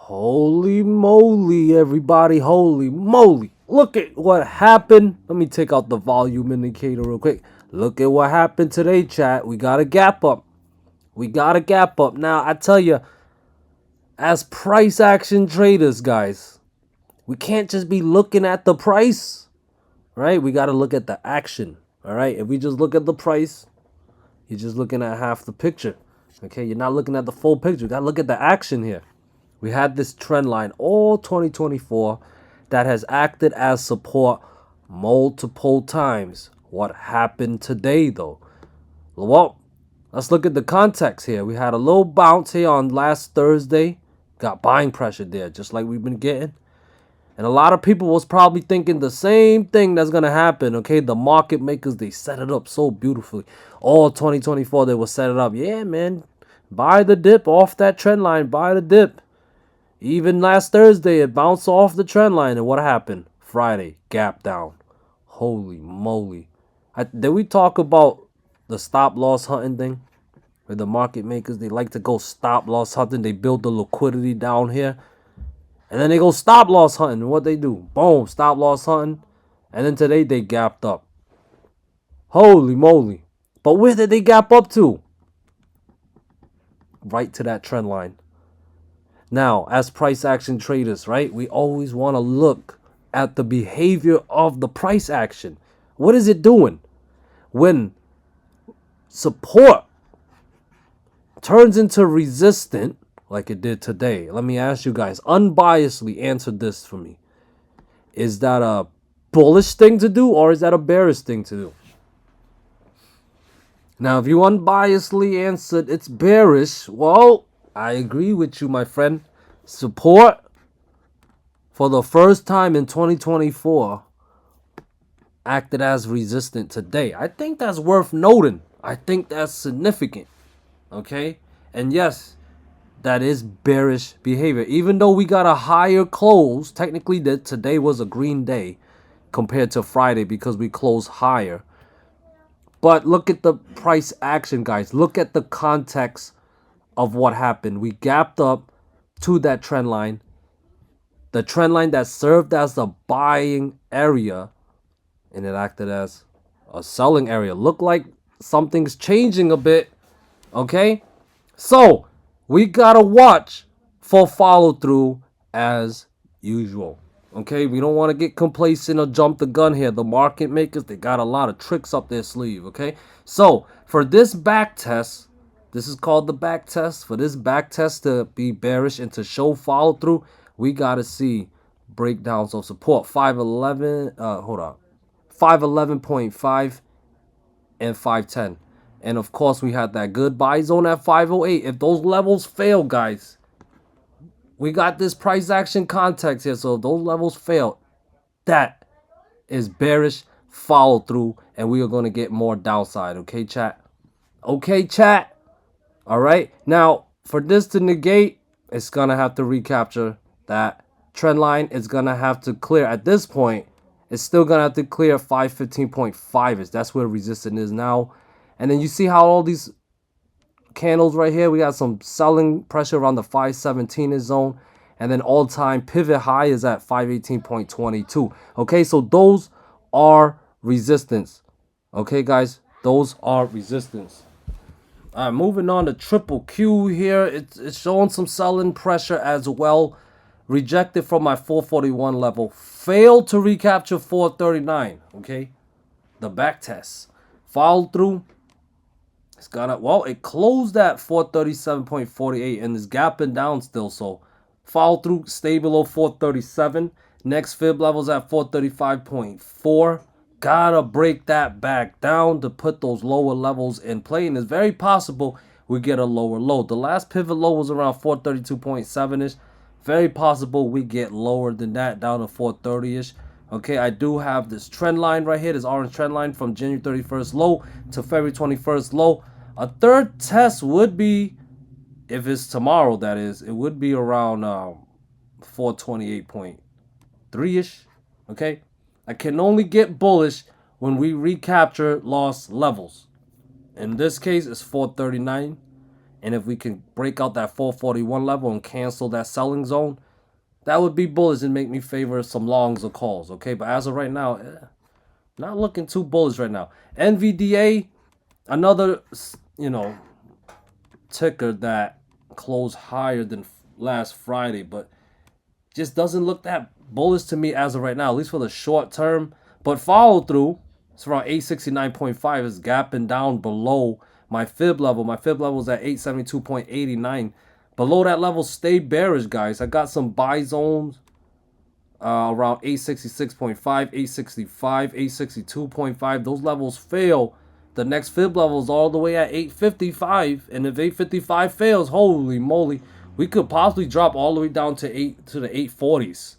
Holy moly, everybody. Holy moly. Look at what happened. Let me take out the volume indicator real quick. Look at what happened today, chat. We got a gap up. We got a gap up. Now, I tell you, as price action traders, guys, we can't just be looking at the price, right? We got to look at the action, all right? If we just look at the price, you're just looking at half the picture, okay? You're not looking at the full picture. You got to look at the action here. We had this trend line all 2024 that has acted as support multiple times. What happened today, though? Well, let's look at the context here. We had a little bounce here on last Thursday. Got buying pressure there, just like we've been getting. And a lot of people was probably thinking the same thing that's going to happen, okay? The market makers, they set it up so beautifully. All 2024, they will set it up. Yeah, man, buy the dip off that trend line. Buy the dip. Even last Thursday, it bounced off the trend line. And what happened? Friday, gap down. Holy moly. Did we talk about the stop loss hunting thing? Where the market makers, they like to go stop loss hunting. They build the liquidity down here. And then they go stop loss hunting. And what they do? Boom, stop loss hunting. And then today, they gapped up. Holy moly. But where did they gap up to? Right to that trend line. Now, as price action traders, right, we always want to look at the behavior of the price action. What is it doing? When support turns into resistance, like it did today, let me ask you guys, unbiasedly answer this for me. Is that a bullish thing to do or is that a bearish thing to do? Now, if you unbiasedly answered it's bearish, well, I agree with you, my friend. Support for the first time in 2024 acted as resistant today. I think that's worth noting. I think that's significant. Okay? And yes, that is bearish behavior. Even though we got a higher close, technically that today was a green day compared to Friday because we closed higher. But look at the price action, guys. Look at the context of what happened. We gapped up to that trend line. The trend line that served as the buying area, and it acted as a selling area. Look like something's changing a bit. Okay? So, we gotta watch for follow through as usual. Okay? We don't want to get complacent or jump the gun here. The market makers, they got a lot of tricks up their sleeve. Okay? So, for this back test, this is called the back test. For this back test to be bearish and to show follow through, we got to see breakdowns of support. 511, 511.5 and 510. And of course, we had that good buy zone at 508. If those levels fail, guys, we got this price action context here. So if those levels fail, that is bearish follow through. And we are going to get more downside. Okay, chat? Okay, chat? All right. Now, for this to negate, it's going to have to recapture that trend line. It's going to have to clear. At this point, it's still going to have to clear 515.5 is. That's where resistance is now. And then you see how all these candles right here, we got some selling pressure around the 517 zone. And then all-time pivot high is at 518.22. Okay, so those are resistance. Okay, guys, those are resistance. All right, moving on to triple Q here. It's showing some selling pressure as well. Rejected from my 441 level. Failed to recapture 439. Okay, the back test. Followed through. It's gonna, well, it closed at 437.48 and is gapping down still. So follow through, stay below 437. Next fib levels at 435.4. Gotta break that back down to put those lower levels in play. And it's very possible we get a lower low. The last pivot low was around 432.7-ish. Very possible we get lower than that, down to 430-ish. Okay, I do have this trend line right here, this orange trend line from January 31st low to February 21st low. A third test would be, if it's tomorrow, that is, it would be around 428.3-ish. Okay, I can only get bullish when we recapture lost levels. In this case, it's 439. And if we can break out that 441 level and cancel that selling zone, that would be bullish and make me favor some longs or calls, okay? But as of right now, not looking too bullish right now. NVDA, another, ticker that closed higher than last Friday, but just doesn't look that bullish to me as of right now, at least for the short term. But follow through, it's around 869.5, is gapping down below my fib level. My fib level is at 872.89. Below that level, stay bearish, guys. I got some buy zones around 866.5, 865, 862.5. Those levels fail. The next fib level is all the way at 855, and if 855 fails, holy moly, we could possibly drop all the way down to the 840s.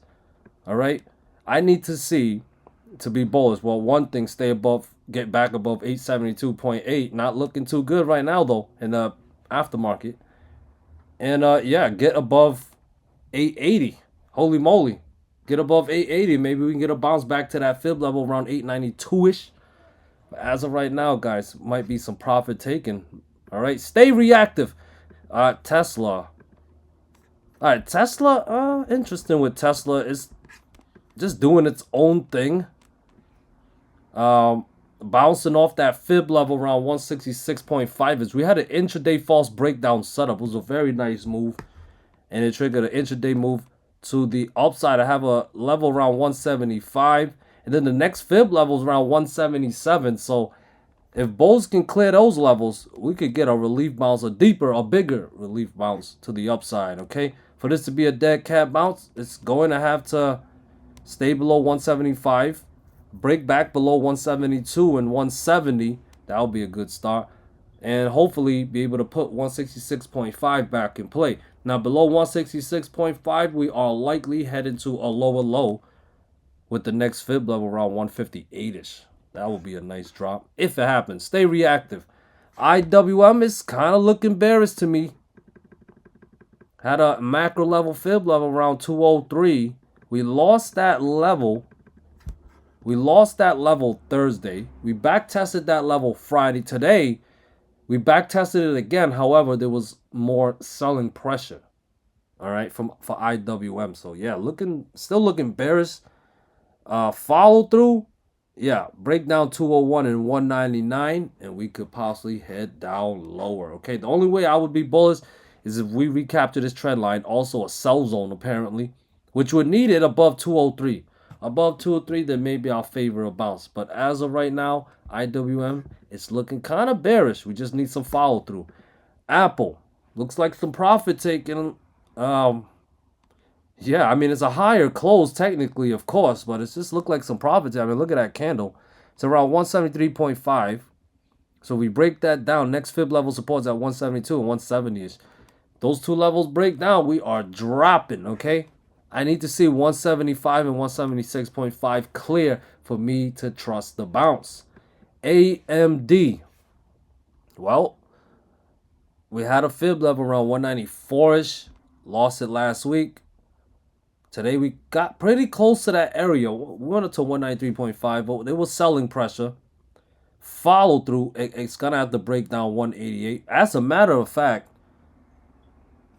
All right, I need to see to be bullish. Well, one thing, stay above, get back above 872.8. Not looking too good right now though in the aftermarket. And yeah, get above 880. Holy moly, get above 880. Maybe we can get a bounce back to that fib level around 892ish. But as of right now, guys, might be some profit taken. All right, stay reactive. Tesla. All right, Tesla. Interesting with Tesla is just doing its own thing. Bouncing off that fib level around 166.5 is we had an intraday false breakdown setup. It was a very nice move, and it triggered an intraday move to the upside. I have a level around 175. And then the next fib level is around 177. So if bulls can clear those levels, we could get a relief bounce, a bigger relief bounce to the upside, okay? For this to be a dead cat bounce, it's going to have to stay below 175, break back below 172 and 170. That'll be a good start. And hopefully be able to put 166.5 back in play. Now below 166.5, we are likely heading to a lower low, with the next fib level around 158-ish. That will be a nice drop if it happens. Stay reactive. IWM is kind of looking bearish to me. Had a macro level fib level around 203. We lost that level. We lost that level Thursday. We back tested that level Friday. Today, we back tested it again. However, there was more selling pressure. All right, for IWM. So yeah, still looking bearish. Follow through, yeah, break down 201 and 199, and we could possibly head down lower. Okay, the only way I would be bullish is if we recapture this trend line, also a sell zone apparently, which would need it above 203. Above 203, then maybe I'll favor a bounce. But as of right now, IWM, it's looking kind of bearish. We just need some follow through. Apple looks like some profit taking. Yeah, I mean, it's a higher close technically, of course, but it's just looked like some profits. I mean, look at that candle. It's around 173.5. So we break that down. Next fib level supports at 172 and 170-ish. Those two levels break down, we are dropping, okay? I need to see 175 and 176.5 clear for me to trust the bounce. AMD. Well, we had a fib level around 194-ish. Lost it last week. Today we got pretty close to that area. We went up to 193.5, but there was selling pressure. Follow through. It's going to have to break down 188. As a matter of fact,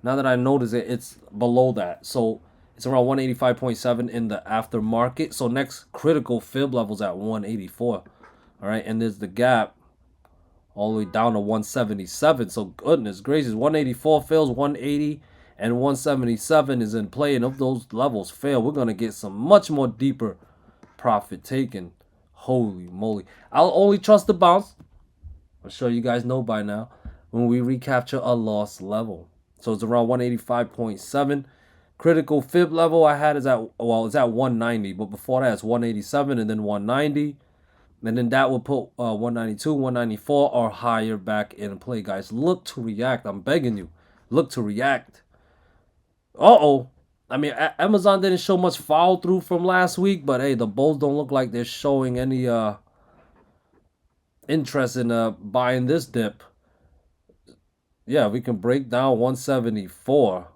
now that I notice it, it's below that. So it's around 185.7 in the aftermarket. So next critical fib level's at 184. All right, and there's the gap all the way down to 177. So goodness gracious, 184 fails, 180 and 177 is in play. And if those levels fail, we're going to get some much more deeper profit taken. Holy moly. I'll only trust the bounce, I'm sure you guys know by now, when we recapture a lost level. So it's around 185.7. Critical fib level I had is at, well, it's at 190. But before that, it's 187 and then 190. And then that will put 192, 194 or higher back in play, guys. Look to react. I'm begging you. Look to react. Uh-oh. I mean, Amazon didn't show much follow through from last week, but hey, the bulls don't look like they're showing any interest in buying this dip. Yeah, we can break down 174.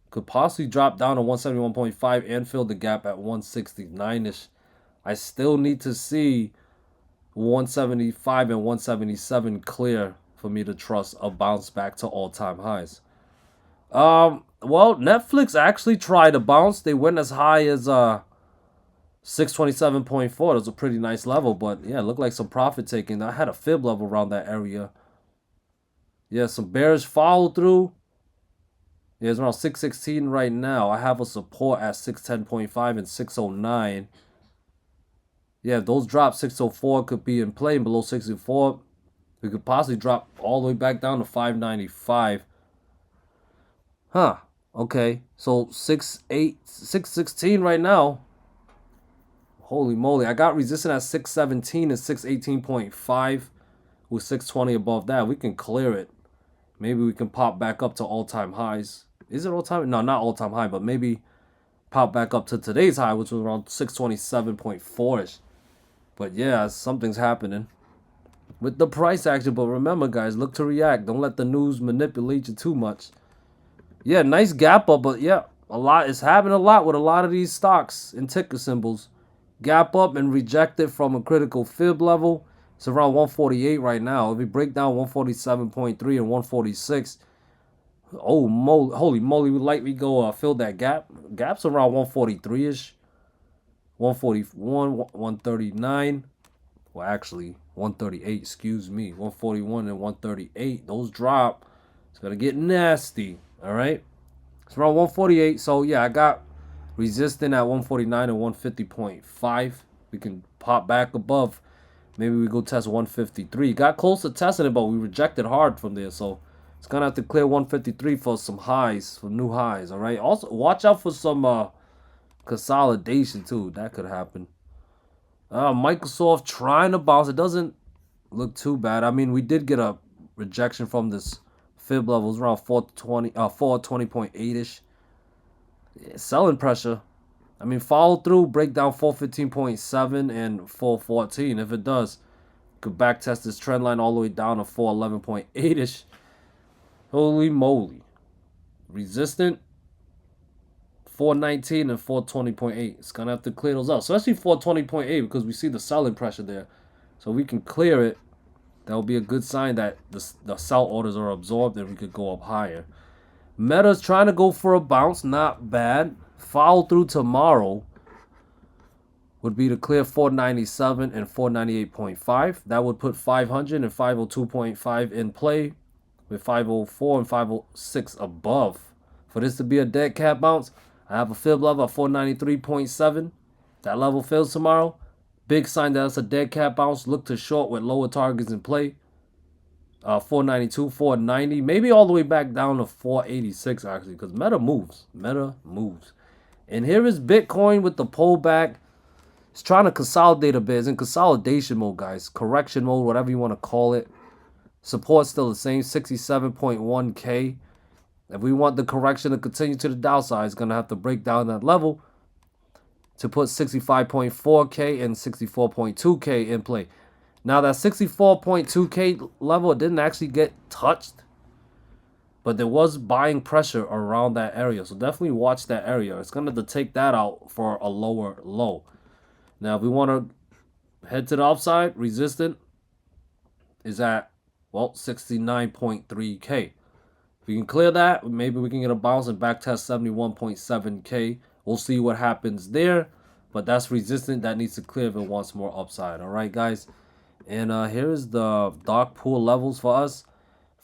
Could possibly drop down to 171.5 and fill the gap at 169-ish. I still need to see 175 and 177 clear for me to trust a bounce back to all-time highs. Well, Netflix actually tried to bounce. They went as high as 627.4. That was a pretty nice level, but yeah, it looked like some profit taking. I had a fib level around that area. Yeah, some bearish follow through. Yeah, it's around 616 right now. I have a support at 610.5 and 609. Yeah, if those drop 604 could be in play. Below 64, we could possibly drop all the way back down to 595. Huh. Okay. So 616 right now. Holy moly. I got resistance at 617 and 618.5 with 620 above that. We can clear it. Maybe we can pop back up to all-time highs. Is it all-time? No, not all-time high, but maybe pop back up to today's high, which was around 627.4-ish. But yeah, something's happening with the price action. But remember, guys, look to react. Don't let the news manipulate you too much. Yeah, nice gap up, but yeah, a lot is happening a lot with a lot of these stocks and ticker symbols. Gap up and reject it from a critical fib level. It's around 148 right now. If we break down 147.3 and 146, oh, holy moly, we like we go fill that gap. Gap's around 143-ish. 141, 139. Well, actually, 138, excuse me. 141 and 138. Those drop. It's going to get nasty. All right. It's around 148. So, yeah, I got resistant at 149 and 150.5. We can pop back above. Maybe we go test 153. Got close to testing it, but we rejected hard from there. So, it's going to have to clear 153 for some highs, for new highs. All right. Also, watch out for some consolidation too. That could happen. Microsoft trying to bounce. It doesn't look too bad. I mean, we did get a rejection from this fib levels around 420.8-ish. Yeah, selling pressure. I mean, follow through, break down 415.7 and 414. If it does, could back test this trend line all the way down to 411.8-ish. Holy moly. Resistant 419 and 420.8. It's gonna have to clear those out, especially 420.8 because we see the selling pressure there. So we can clear it. That will be a good sign that the sell orders are absorbed and we could go up higher. Meta's trying to go for a bounce, not bad. Follow through tomorrow would be to clear 497 and 498.5. That would put 500 and 502.5 in play, with 504 and 506 above. For this to be a dead cat bounce, I have a fib level of 493.7. That level fails tomorrow. Big sign that it's a dead cat bounce. Look to short with lower targets in play. 492, 490, maybe all the way back down to 486 actually, because Meta moves. Meta moves. And here is Bitcoin with the pullback. It's trying to consolidate a bit. It's in consolidation mode, guys. Correction mode, whatever you want to call it. Support's still the same, 67.1K. If we want the correction to continue to the downside, it's going to have to break down that level to put 65.4K and 64.2K in play. Now, that 64.2K level didn't actually get touched, but there was buying pressure around that area. So definitely watch that area. It's going to take that out for a lower low. Now, if we want to head to the upside, resistant is at, well, 69.3K. If we can clear that, maybe we can get a bounce and back test 71.7K. We'll see what happens there. But that's resistant. That needs to clear if it wants more upside. All right, guys. And here's the dark pool levels for us.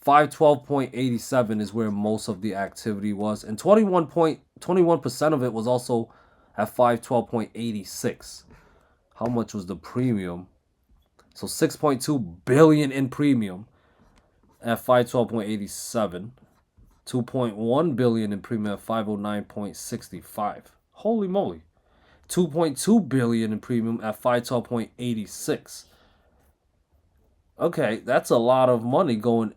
512.87 is where most of the activity was. And 21% of it was also at 512.86. How much was the premium? So 6.2 billion in premium at 512.87. 2.1 billion in premium at 509.65. Holy moly. 2.2 billion in premium at 512.86. Okay, that's a lot of money going.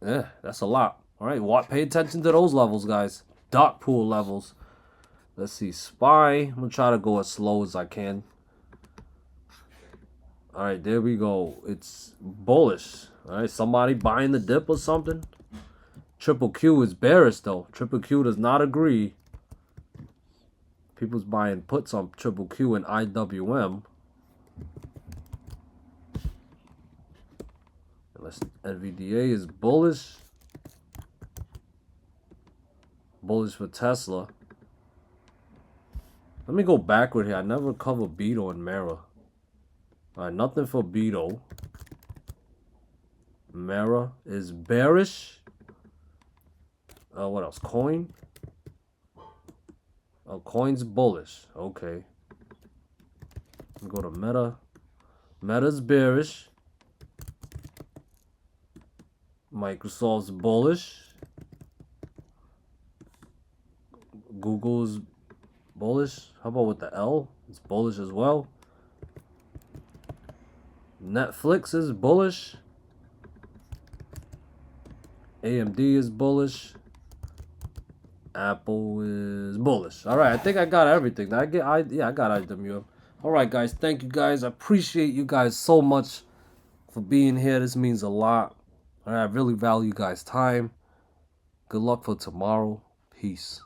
That's a lot. All right, pay attention to those levels, guys. Dark pool levels. Let's see, SPY. I'm going to try to go as slow as I can. All right, there we go. It's bullish. All right, somebody buying the dip or something. Triple Q is bearish, though. Triple Q does not agree. People's buying puts on Triple Q and IWM. NVDA is bullish. Bullish for Tesla. Let me go backward here. I never covered Beto and Mara. Alright, nothing for Beto. Mara is bearish. What else? Coin. Oh, coin's bullish. Okay. Go to Meta. Meta's bearish. Microsoft's bullish. Google's bullish. How about with the L? It's bullish as well. Netflix is bullish. AMD is bullish. Apple is bullish. All right, I think I got everything. I got IWM. All right, guys. Thank you, guys. I appreciate you guys so much for being here. This means a lot. All right, I really value you guys' time. Good luck for tomorrow. Peace.